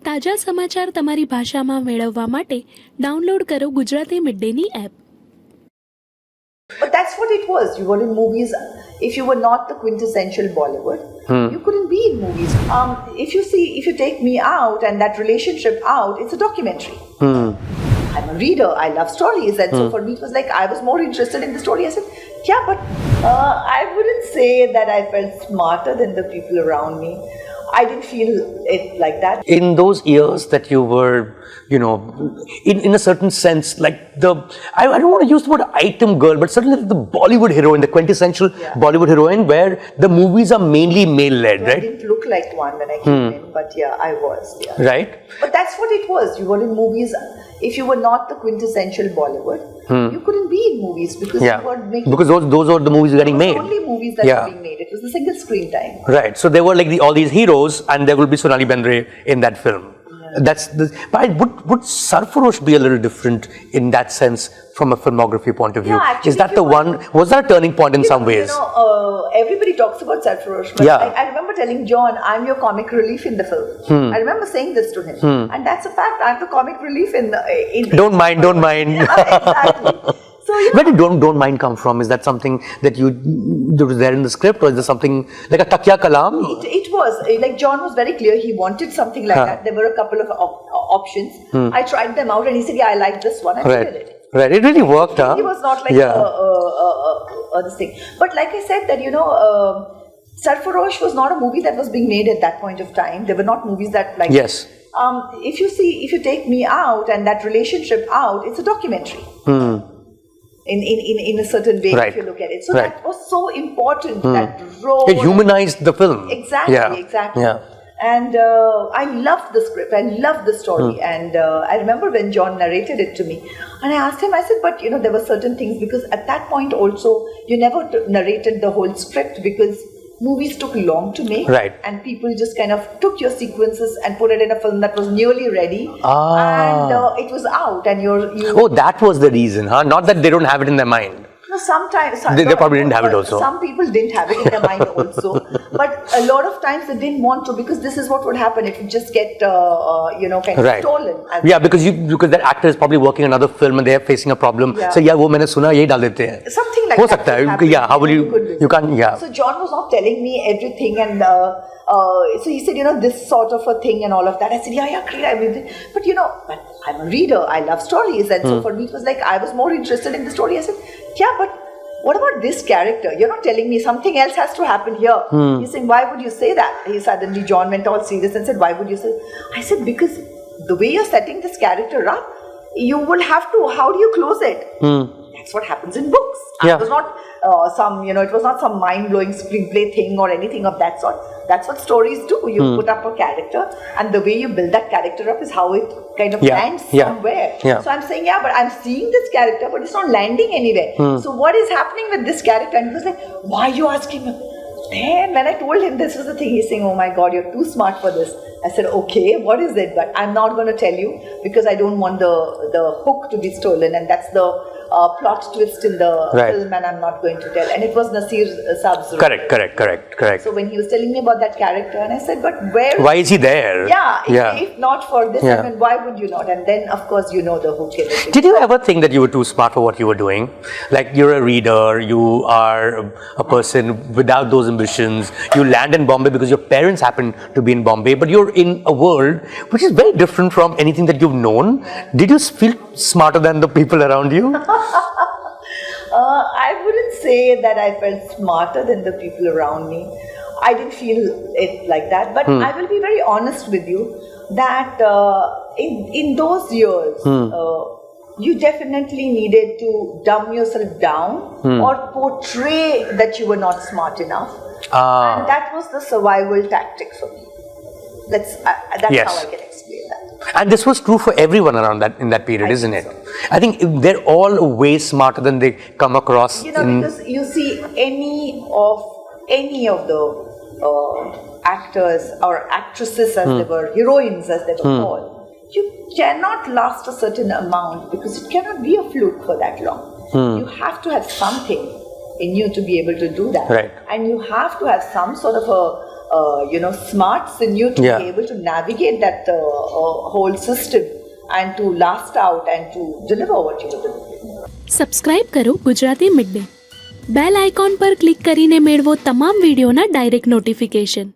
તાજા સમાચાર તમારી ભાષામાં મેળવવા માટે ડાઉનલોડ કરો Gujarati mid Danny app. But that's what it was. You were in movies. If you were not the quintessential Bollywood, you couldn't be in movies. If you take me out and that relationship out, it's a documentary. I'm a reader. I love stories, and so for me it was like I was more interested in the story. I said, yeah, but I wouldn't say that I felt smarter than the people around me. I didn't feel it like that. In those years that you were, in a certain sense, like I don't want to use the word item girl, but certainly the Bollywood heroine, the quintessential Bollywood heroine, where the movies are mainly male-led, right? I didn't look like one when I came in, but yeah, I was. Yeah. Right. But that's what it was. You were in movies. If you were not the quintessential Bollywood, you couldn't be in movies because you were making. Because those are the movies getting made. Only movies that were being made. It was the single screen time. Right. So there were like all these heroes, and there will be Sonali Bendre in that film. That's but would surfer be a little different in that sense from a filmography point of view? Yeah, actually, is that the one? Was that a turning point in some ways? Everybody talks about surfer, but I remember telling John, I'm your comic relief in the film. I remember saying this to him, and that's a fact. I'm the comic relief in. Don't mind. Yeah, exactly. So, where did don't mind come from? Is that something that was there in the script, or is there something like a takya kalam? It was like John was very clear. He wanted something like that. There were a couple of options. I tried them out, and he said, "Yeah, I like this one." I did it. Right, it really worked, huh? He was not like this thing. But like I said, that surfer was not a movie that was being made at that point of time. There were not movies that like. Yes. If you take me out and that relationship out, it's a documentary. In a certain way, if you look at it. So that was so important, that role. It humanized the film. Exactly, exactly. Yeah. And I loved the script, I loved the story. And I remember when John narrated it to me, and I asked him, I said, but there were certain things, because at that point also, you never narrated the whole script, because movies took long to make, and people just kind of took your sequences and put it in a film that was nearly ready, and it was out, and you. Oh, that was the reason, huh? Not that they don't have it in their mind. No, sometimes they probably didn't have it also. Some people didn't have it in their mind also, but a lot of times they didn't want to, because this is what would happen. It would just get kind of stolen. Yeah, because that actor is probably working another film and they are facing a problem. So वो मैंने सुना यही डाल देते हैं. Something like हो that. सकता है. Yeah, how will you can't. Yeah. So John was not telling me everything, and so he said, this sort of a thing and all of that. I said, yeah, great. I mean, but but I'm a reader. I love stories, and so for me it was like I was more interested in the story. I said, yeah, but what about this character? You're not telling me something else has to happen here. He's saying, why would you say that? Suddenly John went all serious and said, why would you say? I said, because the way you're setting this character up, you will have to. How do you close it? That's what happens in books. It was not it was not some mind-blowing screenplay thing or anything of that sort. That's what stories do. You put up a character, and the way you build that character up is how it kind of lands somewhere. So I'm saying, but I'm seeing this character, but it's not landing anywhere. So what is happening with this character? And he was like, why are you asking me? Then when I told him this was the thing, he's saying, oh my God, you're too smart for this. I said, okay, what is it? But I'm not going to tell you, because I don't want the hook to be stolen, and that's the plot twist in the film, and I'm not going to tell. And it was Nasir Saab's role. Correct. So when he was telling me about that character, and I said, but why is he there? If not for this, I mean, why would you not? And then, of course, the hook in it. Did you ever think that you were too smart for what you were doing? Like, you're a reader, you are a person without those ambitions, you land in Bombay because your parents happen to be in Bombay, but you're in a world which is very different from anything that you've known. Did you feel smarter than the people around you? I wouldn't say that I felt smarter than the people around me. I didn't feel it like that. But I will be very honest with you that in those years, you definitely needed to dumb yourself down or portray that you were not smart enough. And that was the survival tactic for me. That's how I can explain that. And this was true for everyone around in that period, isn't it? I think they're all way smarter than they come across. Because you see any of the actors or actresses, as they were, heroines as they were called, you cannot last a certain amount, because it cannot be a fluke for that long. You have to have something in you to be able to do that. And you have to have some sort of a smarts in you to Yeah. be able to navigate that whole system and to last out and to deliver what you were delivering. Subscribe કરો Gujarati mid day. Bell icon પર click કરીને મેળવો તમામ વિડીયોના direct notification.